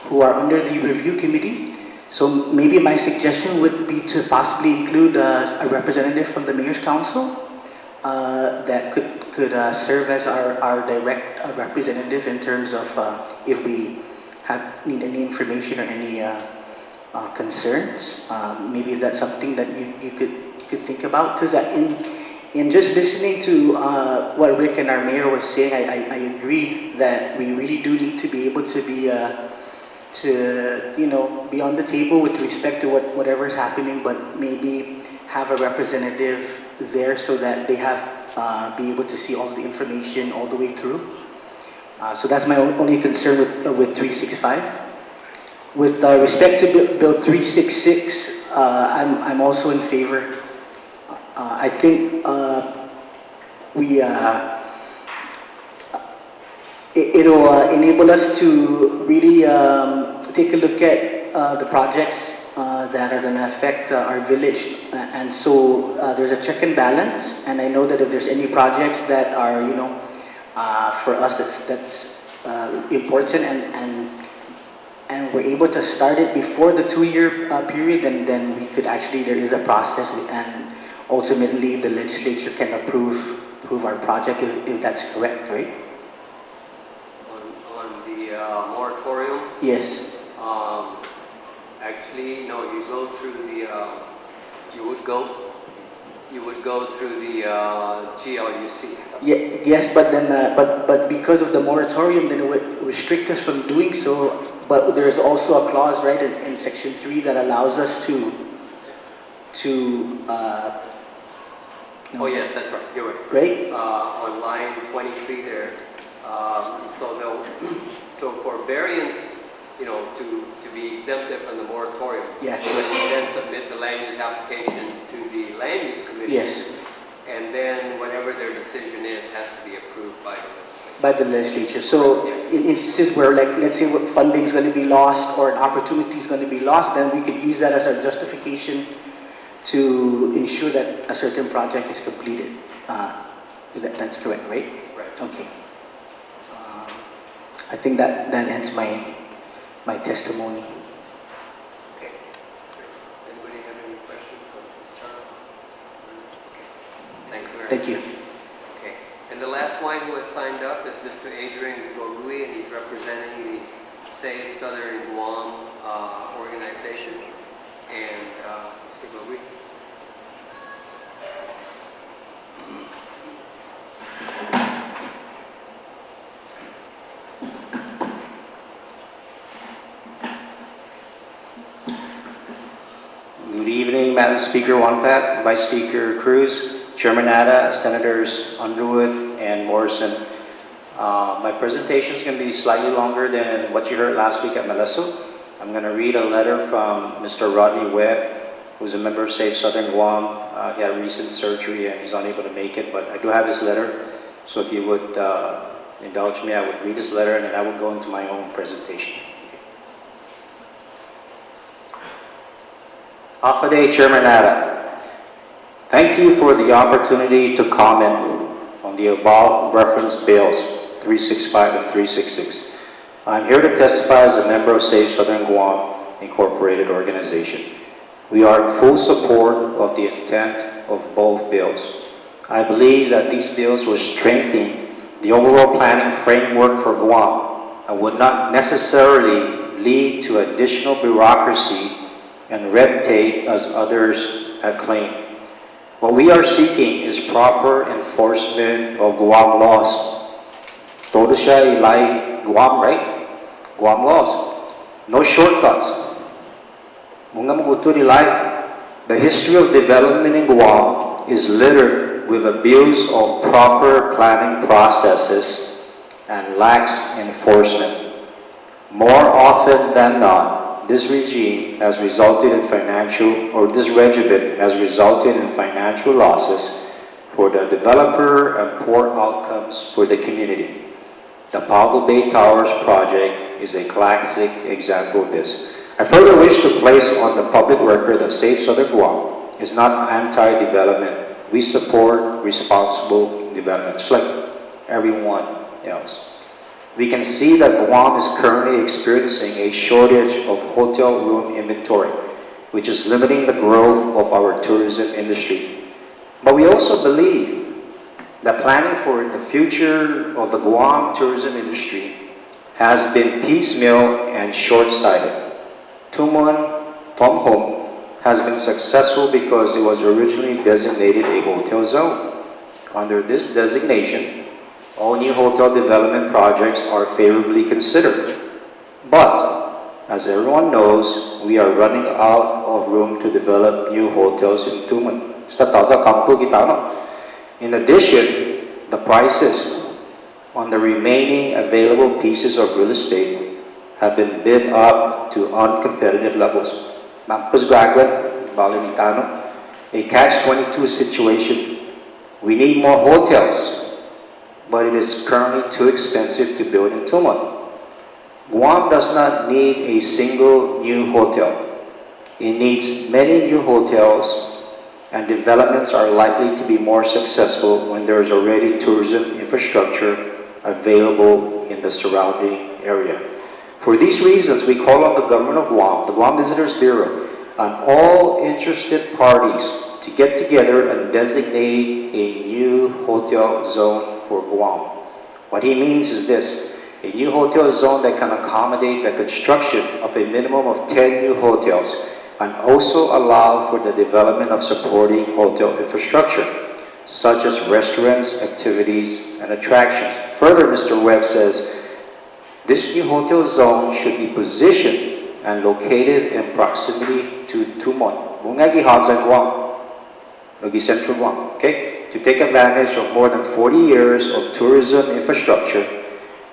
who are under the review committee. So maybe my suggestion would be to possibly include a representative from the Mayor's Council that could serve as our direct representative in terms of if we need any information or any concerns. Maybe that's something that you could think about, because in just listening to what Rick and our mayor was saying, I agree that we really do need to be able to be be on the table with respect to whatever's happening, but maybe have a representative there so that they be able to see all the information all the way through. So that's my only concern with 365. With respect to Bill 366, I'm also in favor. I think it'll enable us to really take a look at the projects that are going to affect our village, and so there's a check and balance. And I know that if there's any projects that are for us that's important and we're able to start it before the 2-year period, then we could actually, there is a process, and ultimately the legislature can approve our project if that's correct, right? On the moratorium, Yes. actually, no, you go through the, you would go through the GLUC. Yes, but then, but because of the moratorium, then it would restrict us from doing so. But there's also a clause, right, in Section 3 that allows us to Oh yes, that's right, you're right. right? On line 23 there, so for variance, to be exempted from the moratorium, Yeah. you would then submit the land use application to the Land Use Commission. Yes, And then whatever their decision is has to be approved by the legislature. by the legislature. So in instances where, like, let's say funding is going to be lost or an opportunity is going to be lost, then we could use that as our justification to ensure that a certain project is completed. That's correct, right? Right. Okay. I think that ends my testimony. Okay. Anybody have any questions of Mr. Charles? Thank you very much. Thank you. Okay. And the last one who has signed up is Mr. Adrian Gorui, and he's representing the Save Southern Guam organization. And Mr. Gogui. Good evening, Madam Speaker Wonpat, Vice Speaker Cruz, Chairman Ada, Senators Underwood and Morrison. My presentation is going to be slightly longer than what you heard last week at Malesso. I'm going to read a letter from Mr. Rodney Webb, who's a member of Save Southern Guam. He had recent surgery and he's unable to make it, but I do have his letter. So if you would indulge me, I would read his letter and then I would go into my own presentation. Afade Chairman Ada, thank you for the opportunity to comment on the above referenced bills 365 and 366. I'm here to testify as a member of Save Southern Guam Incorporated organization. We are in full support of the intent of both bills. I believe that these bills will strengthen the overall planning framework for Guam and would not necessarily lead to additional bureaucracy and red tape as others have claimed. What we are seeking is proper enforcement of Guam laws. Todo siya ilay Guam, right? Guam laws. No shortcuts. Mga maguto ilay. The history of development in Guam is littered with abuse of proper planning processes and lacks enforcement. More often than not, this regime has resulted in this regimen has resulted in financial losses for the developer and poor outcomes for the community. The Pago Bay Towers project is a classic example of this. I further wish to place on the public record that Save Southern Guam is not anti-development. We support responsible development, just like everyone else. We can see that Guam is currently experiencing a shortage of hotel room inventory, which is limiting the growth of our tourism industry. But we also believe that planning for the future of the Guam tourism industry has been piecemeal and short-sighted. Tumon Tomhom has been successful because it was originally designated a hotel zone. Under this designation, all new hotel development projects are favorably considered. But, as everyone knows, we are running out of room to develop new hotels in Tumon. In addition, the prices on the remaining available pieces of real estate have been bid up to uncompetitive levels. Postgraduate, Balinitano, a catch-22 situation. We need more hotels, but it is currently too expensive to build in Tumon. Guam does not need a single new hotel. It needs many new hotels, and developments are likely to be more successful when there is already tourism infrastructure available in the surrounding area. For these reasons, we call on the government of Guam, the Guam Visitors Bureau, and all interested parties to get together and designate a new hotel zone for Guam. What he means is this: a new hotel zone that can accommodate the construction of a minimum of 10 new hotels and also allow for the development of supporting hotel infrastructure, such as restaurants, activities, and attractions. Further, Mr. Webb says, this new hotel zone should be positioned and located in proximity to Tumon, Central Guam, okay? To take advantage of more than 40 years of tourism infrastructure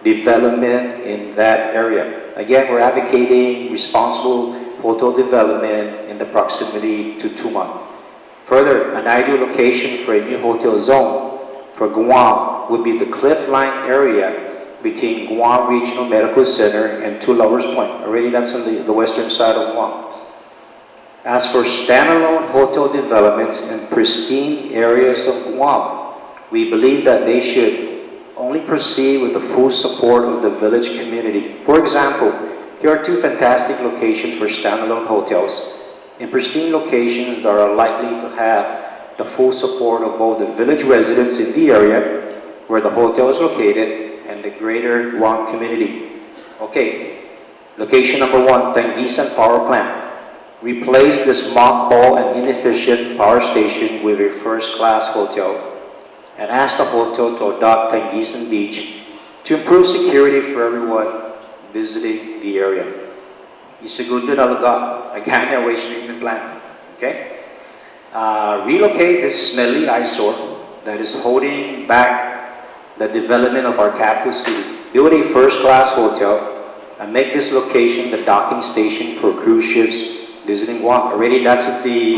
development in that area. Again, we're advocating responsible hotel development in the proximity to Tumon. Further, an ideal location for a new hotel zone for Guam would be the cliff line area between Guam Regional Medical Center and Two Lovers Point. Already that's on the western side of Guam. As for standalone hotel developments in pristine areas of Guam, we believe that they should only proceed with the full support of the village community. For example, here are two fantastic locations for standalone hotels in pristine locations that are likely to have the full support of both the village residents in the area where the hotel is located and the greater Guam community. Okay, Location number 1, Tangisan Power Plant. Replace this mothball and inefficient power station with a first-class hotel, and ask the hotel to adopt Tangisan Beach to improve security for everyone visiting the area. Isagundo Nalaga, again, a waste treatment plant. Okay? Relocate this smelly eyesore that is holding back the development of our capital city. Build a first-class hotel and make this location the docking station for cruise ships visiting Guam. Already that's at the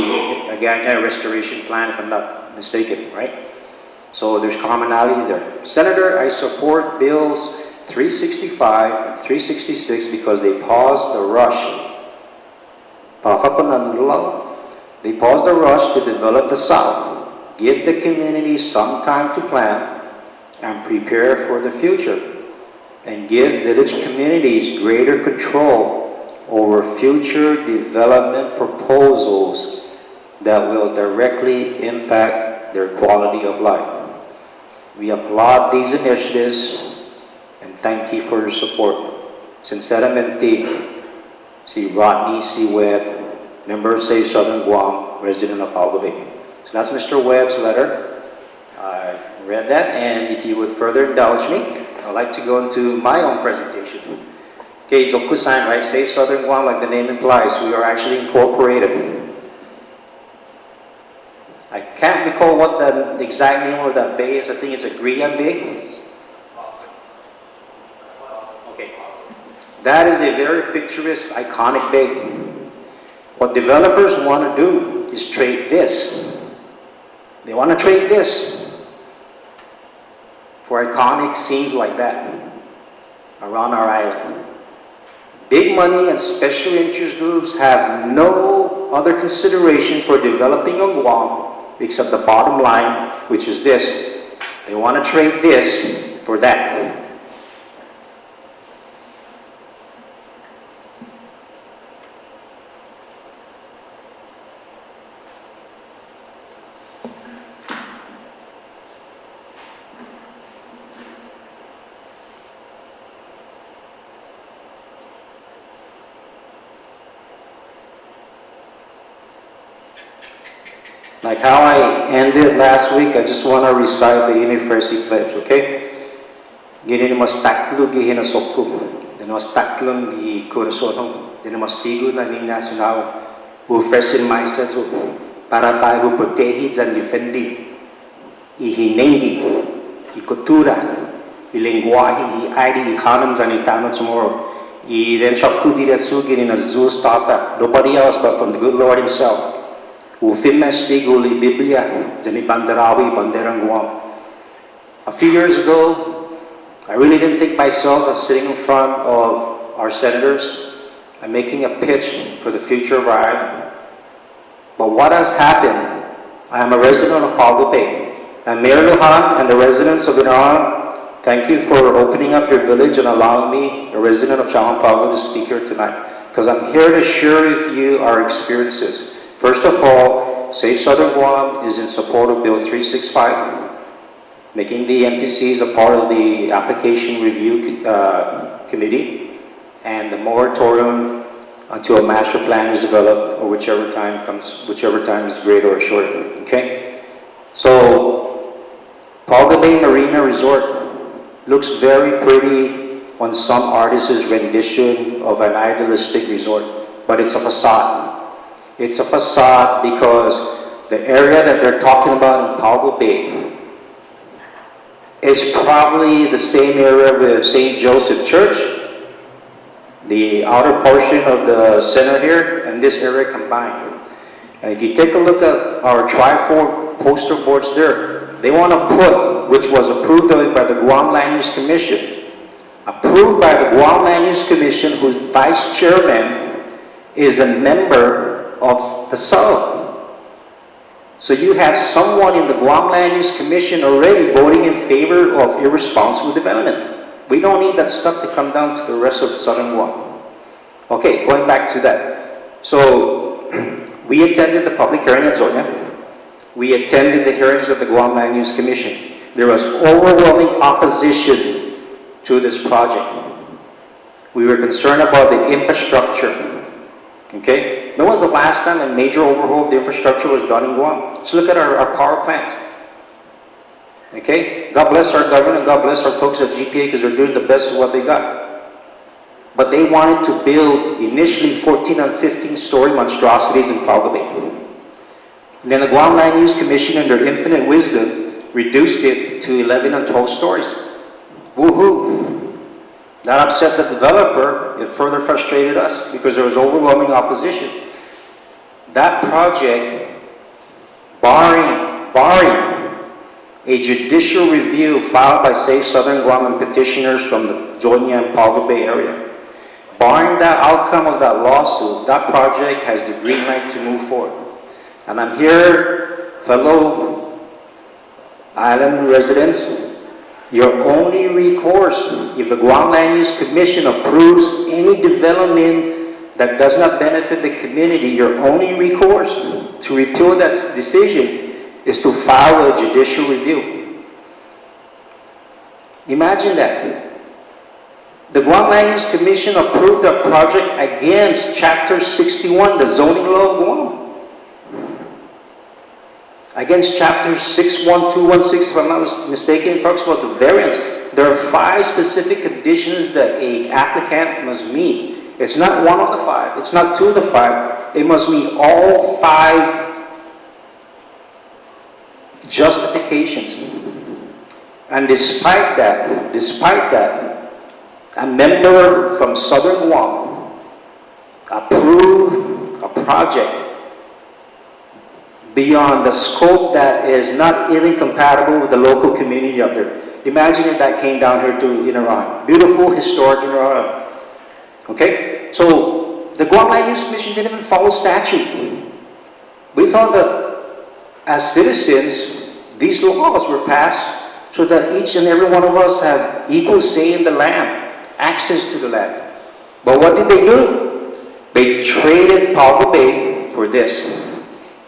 Agagna restoration plan, if I'm not mistaken, right? So there's commonality there. Senator, I support bills 365 and 366 because they pause the rush. They pause the rush to develop the South, give the community some time to plan and prepare for the future, and give village communities greater control over future development proposals that will directly impact their quality of life. We applaud these initiatives and thank you for your support. Sinceramente, si Rodney C. Webb, member of Save Southern Guam, resident of Algo Bay. So that's Mr. Webb's letter. I read that, and if you would further indulge me, I'd like to go into my own presentation. Okay, Jokusan, right? Save Southern Guam, like the name implies, we are actually incorporated. I can't recall what the exact name of that bay is. I think it's a Grian Bay. Okay. That is a very picturesque, iconic bay. What developers want to do is trade this. They want to trade this for iconic scenes like that around our island. Big money and special interest groups have no other consideration for developing on Guam except the bottom line, which is this. They want to trade this for that. Like how I ended last week, I just want to recite the University Pledge, okay? Gini mas taklo gihina sokku, then mas taklong gi kursono, then mas pigo na ni nacional, ofrecen mais para tayo proteger and defender ihinengi, ikultura, ilengguahe, i-ID, ihanan zanitano tomorrow. Then shakku diretsu gini na Zeus tata, nobody else but from the good Lord Himself. Uli Biblia, Jani Bandarawi, Banderang Guam. A few years ago, I really didn't think myself as sitting in front of our senators and making a pitch for the future of our island. But what has happened? I am a resident of Algo Bay. And Mayor Lujan and the residents of Inaran, thank you for opening up your village and allowing me, a resident of Chaman Pablo, to speak here tonight. Because I'm here to share with you our experiences. First of all, Save Southern Guam is in support of Bill 365, making the MPCs a part of the application review committee, and the moratorium until a master plan is developed, or whichever time is greater or shorter. Okay, so Algo Bay Marina Resort looks very pretty on some artists' rendition of an idealistic resort, but it's a facade. It's a facade because the area that they're talking about in Algo Bay is probably the same area with St. Joseph Church, the outer portion of the center here, and this area combined. And if you take a look at our tri-4 poster boards there, they want to put, which was approved by the Guam Land Use Commission, approved by the Guam Land Use Commission, whose vice chairman is a member of the South. So you have someone in the Guam Land Use Commission already voting in favor of irresponsible development. We don't need that stuff to come down to the rest of Southern Guam. Okay, going back to that. So we attended the public hearing at Zoya. We attended the hearings of the Guam Land Use Commission. There was overwhelming opposition to this project. We were concerned about the infrastructure. Okay? When was the last time a major overhaul of the infrastructure was done in Guam? Let's look at our power plants. Okay? God bless our government, God bless our folks at GPA because they're doing the best of what they got. But they wanted to build initially 14 and 15-story monstrosities in Pauga Bay. And then the Guam Land Use Commission, in their infinite wisdom, reduced it to 11 and 12 stories. Woohoo! That upset the developer. It further frustrated us because there was overwhelming opposition. That project, barring a judicial review filed by Safe Southern Guam and petitioners from the Jonia and Pauga Bay area, barring that outcome of that lawsuit, that project has the green light to move forward. And I'm here, fellow island residents, your only recourse, if the Guam Land Use Commission approves any development that does not benefit the community, your only recourse to repeal that decision is to file a judicial review. Imagine that. The Guam Land Use Commission approved a project against Chapter 61, the zoning law of Guam. Against Chapter 61216, if I'm not mistaken, it talks about the variance. There are 5 specific conditions that an applicant must meet. It's not one of the 5. It's not 2 of the 5. It must meet all 5 justifications. And despite that, a member from Southern Guam approved a project beyond the scope that is not really compatible with the local community up there. Imagine if that came down here to Inaran. Beautiful, historic Inaran. Okay? So, the Guam Land Use Commission didn't even follow statute. We thought that as citizens, these laws were passed so that each and every one of us had equal say in the land, access to the land. But what did they do? They traded Pauga Bay for this.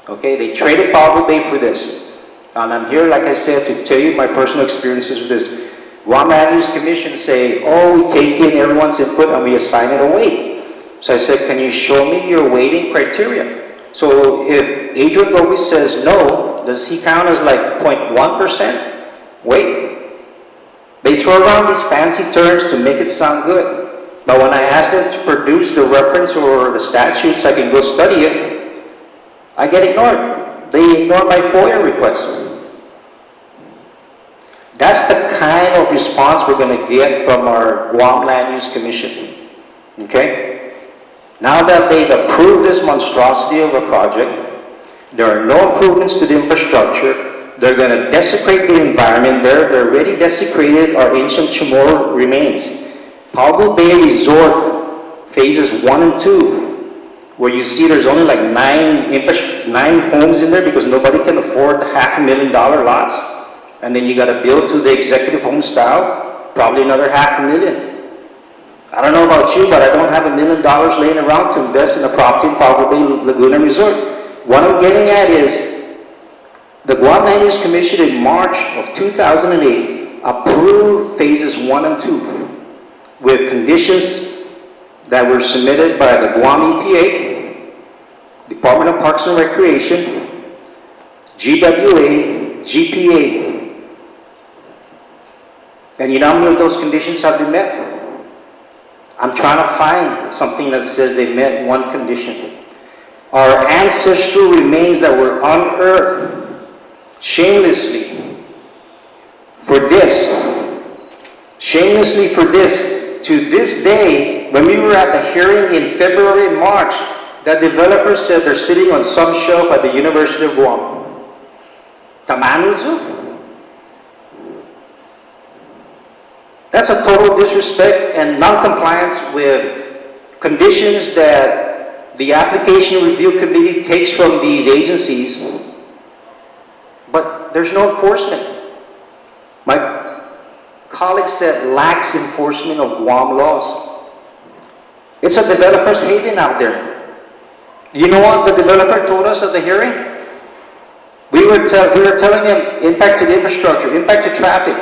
Okay, they traded Pauga Bay for this. And I'm here, like I said, to tell you my personal experiences with this. Guam Land Use Commission say, oh, we take in everyone's input and we assign it a weight. So I said, can you show me your weighting criteria? So if Adrian Gomez says no, does he count as like 0.1%? Wait. They throw around these fancy terms to make it sound good. But when I ask them to produce the reference or the statutes, I can go study it, I get ignored. They ignore my FOIA request. That's the kind of response we're going to get from our Guam Land Use Commission. Okay? Now that they've approved this monstrosity of a project, there are no improvements to the infrastructure. They're going to desecrate the environment. They're already desecrated our ancient Chamorro remains. Pauga Bay Resort phases 1 and 2, where you see there's only like 9 homes in there because nobody can afford $500,000 lots. And then you got to build to the executive home style, probably another $500,000. I don't know about you, but I don't have $1 million laying around to invest in a property in Pauga Bay Laguna Resort. What I'm getting at is the Guam Land Use Commission in March of 2008 approved phases 1 and 2 with conditions that were submitted by the Guam EPA, Department of Parks and Recreation, GWA, GPA. And you know how many of those conditions have been met? I'm trying to find something that says they met one condition. Our ancestral remains that were unearthed shamelessly for this, to this day, when we were at the hearing in February and March, the developer said they're sitting on some shelf at the University of Guam. Tamanudzu? That's a total disrespect and non-compliance with conditions that the application review committee takes from these agencies, but there's no enforcement. My colleague said lax enforcement of Guam laws. It's a developer's haven out there. You know what the developer told us at the hearing? We were telling him impact to the infrastructure, impact to traffic.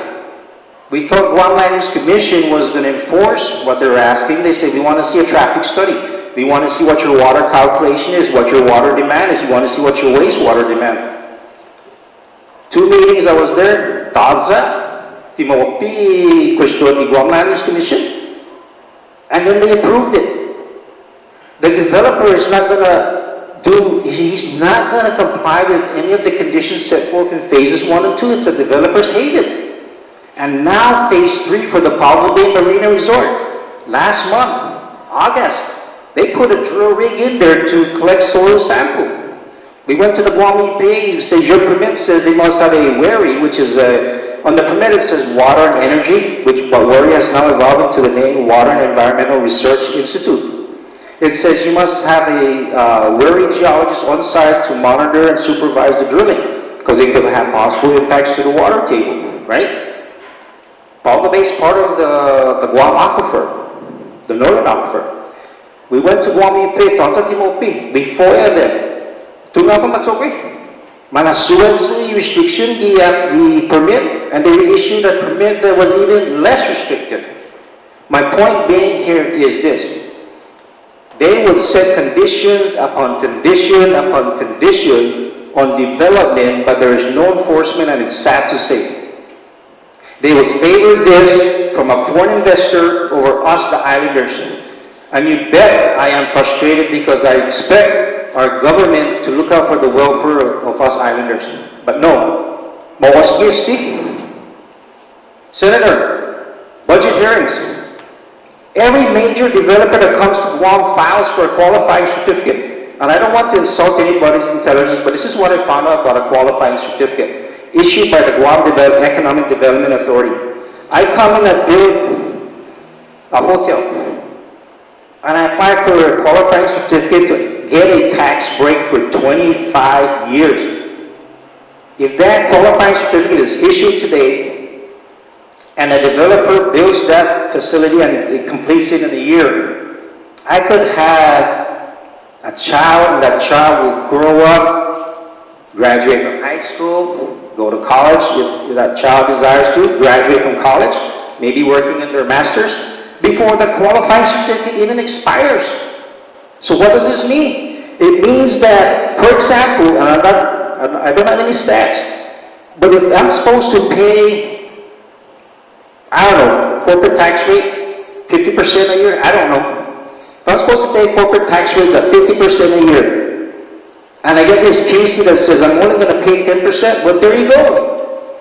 We thought Guam Land Use Commission was going to enforce what they're asking. They say, we want to see a traffic study. We want to see what your water calculation is, what your water demand is. We want to see what your wastewater demand. 2 meetings I was there, Taza, Timopi, question ni Guam Land Use Commission, and then they approved it. The developer is not going to he's not going to comply with any of the conditions set forth in phases 1 and 2. It's a developer's haven. And now phase 3 for the Palo Bay Marina Resort. Last month, August, they put a drill rig in there to collect soil sample. We went to the Guam EPA. It says your permit says they must have a WERI, which is on the permit it says Water and Energy, but WERI has now evolved into the name Water and Environmental Research Institute. It says you must have a WERI geologist on site to monitor and supervise the drilling because it could have possible impacts to the water table, right? Palo Bay is part of the Guam Aquifer, the northern aquifer. We went to Guam EPA, Tansa Timopi, we FOIA them. Tunga pa matsokwe. Manasuan sui restriction the permit, and they reissued a permit that was even less restrictive. My point being here is this. They would set condition upon condition upon condition on development, but there is no enforcement, and it's sad to say. They would favor this from a foreign investor over us, the islanders. And you bet I am frustrated because I expect our government to look out for the welfare of us islanders. But no. Senator, budget hearings. Every major developer that comes to Guam files for a qualifying certificate. And I don't want to insult anybody's intelligence, but this is what I found out about a qualifying certificate issued by the Guam Economic Development Authority. I come in and build a hotel, and I apply for a qualifying certificate to get a tax break for 25 years. If that qualifying certificate is issued today, and a developer builds that facility and it completes it in a year, I could have a child, and that child will grow up, graduate from high school, go to college if that child desires to, graduate from college, maybe working in their master's, before the qualifying certificate even expires. So what does this mean? It means that, for example, I don't have any stats, but if I'm supposed to pay, I don't know, corporate tax rate, 50% a year, I don't know. If I'm supposed to pay corporate tax rates at 50% a year, and I get this QC that says I'm only going to pay 10%, well, there you go.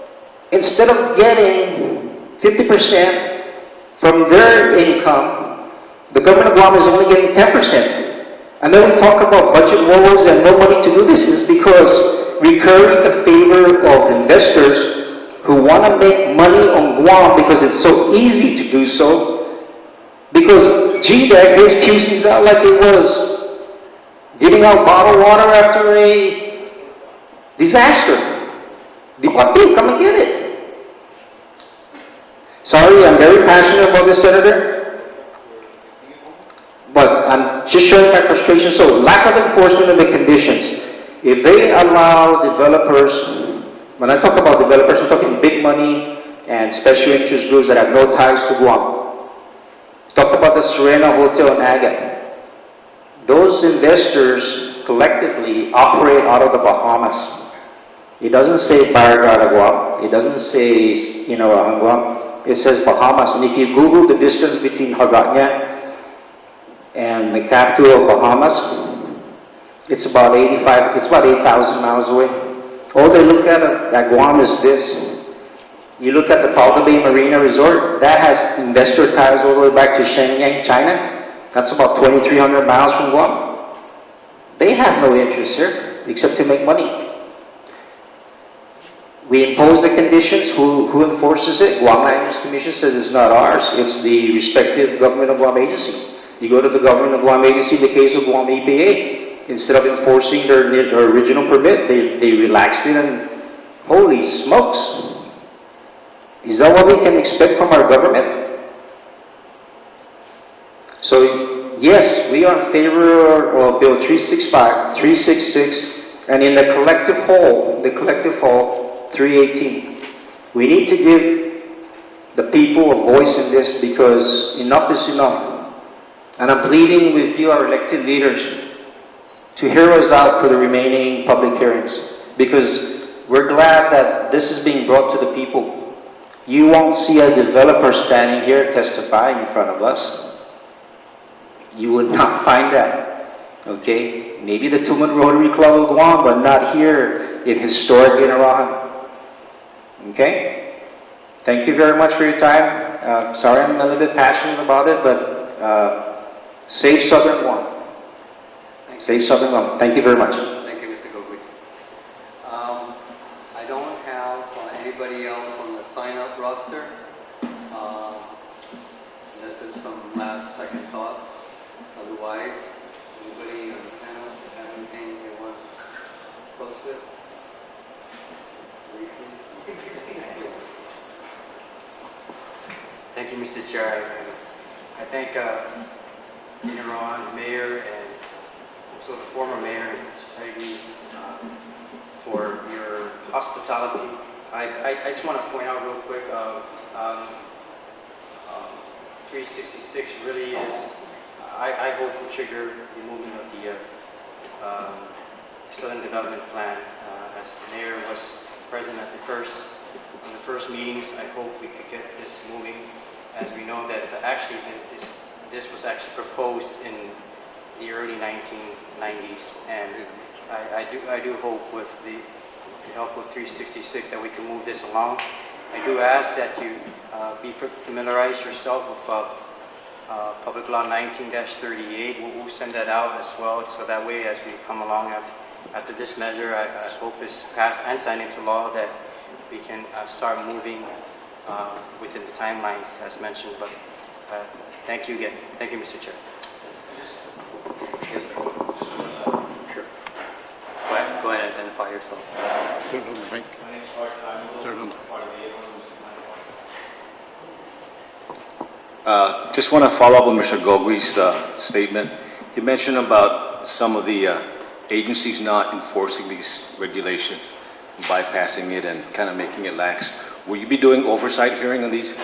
Instead of getting 50% from their income, the government of Guam is only getting 10%. And then we talk about budget woes and no money to do this is because we curry the favor of investors who want to make money on Guam because it's so easy to do so. Because GDEC gives QCs out like it was giving out bottled water after a disaster. Dipati, come and get it. Sorry, I'm very passionate about this, Senator. But I'm just showing my frustration. So, lack of enforcement of the conditions. If they allow developers, when I talk about developers, I'm talking big money and special interest groups that have no ties to Guam. Talked about the Serena Hotel in Agate. Those investors collectively operate out of the Bahamas. It doesn't say Barangay Guam. It doesn't say, Guam. It says Bahamas. And if you Google the distance between Hagåtña and the capital of Bahamas, it's about 8,000 miles away. All they look at Guam is this. You look at the Palo Bay Marina Resort, that has investor ties all the way back to Shenyang, China. That's about 2,300 miles from Guam. They have no interest here except to make money. We impose the conditions. Who enforces it? Guam Land Use Commission says it's not ours. It's the respective government of Guam agency. You go to the government of Guam agency in the case of Guam EPA. Instead of enforcing their original permit, they relaxed it and holy smokes. Is that what we can expect from our government? So, yes, we are in favor of Bill 365, 366, and in the collective whole, 318. We need to give the people a voice in this, because enough is enough. And I'm pleading with you, our elected leaders, to hear us out for the remaining public hearings, because we're glad that this is being brought to the people. You won't see a developer standing here testifying in front of us. You would not find that, okay? Maybe the Tuman Rotary Club of Guam, but not here in historic Inarajan, okay? Thank you very much for your time. Sorry I'm a little bit passionate about it, but save Southern Guam. Save Southern Guam. Thank you very much. Thank you, Mr. Gogui. I don't have anybody else on the sign-up roster. This is some last second thoughts. Otherwise, anybody on the panel have anything they want to post with? Thank you, Mr. Chair. I thank Ron, Mayor, and also the former Mayor, Heidi, for your hospitality. I just want to point out real quick, 366 really is, I hope will trigger the movement of the Southern Development Plan. As the Mayor was present at on the first meetings, I hope we could get this moving. As we know that actually this was actually proposed in the early 1990s, and I do hope with the help of 366 that we can move this along. I do ask that you familiarize yourself with Public Law 19-38. We'll send that out as well, so that way as we come along after this measure, I hope is passed and signed into law, that we can start moving within the timelines as mentioned. But thank you again. Thank you, Mr. Chair. Yes, sir. Sure. Go ahead and identify yourself. Turn on the mic. Turn on. Just want to follow up on Mr. Gogui's statement. He mentioned about some of the agencies not enforcing these regulations, bypassing it and kind of making it lax. Will you be doing oversight hearing on these,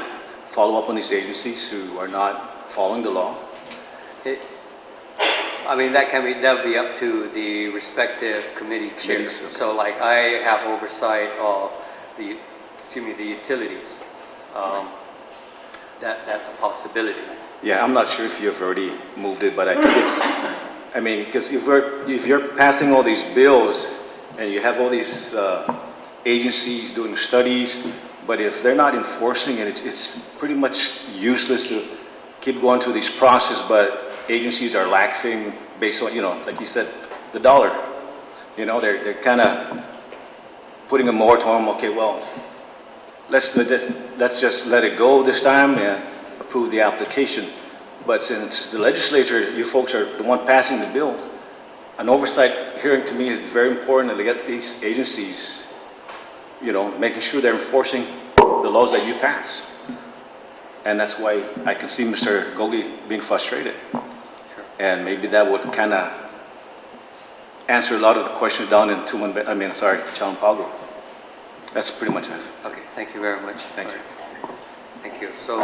follow up on these agencies who are not following the law? I mean, that'll be up to the respective committee chairs. Okay. So like I have oversight of the utilities. That's a possibility. Yeah, I'm not sure if you've already moved it, but I think it's, I mean, because if you're passing all these bills and you have all these agencies doing studies, but if they're not enforcing it, it's pretty much useless to keep going through this process, but agencies are laxing based on, like you said, the dollar. They're kind of putting a moratorium. Okay, well, let's just let it go this time and approve the application. But since the legislature, you folks are the one passing the bills, an oversight hearing to me is very important to get these agencies, making sure they're enforcing the laws that you pass. And that's why I can see Mr. Gogui being frustrated. And maybe that would kind of answer a lot of the questions down in Chalampago. That's pretty much it. Okay, thank you very much. Thank you. Thank you. So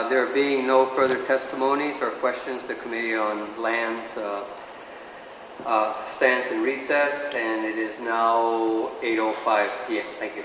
there being no further testimonies or questions, the Committee on Lands stands in recess, and it is now 8:05 p.m. Thank you.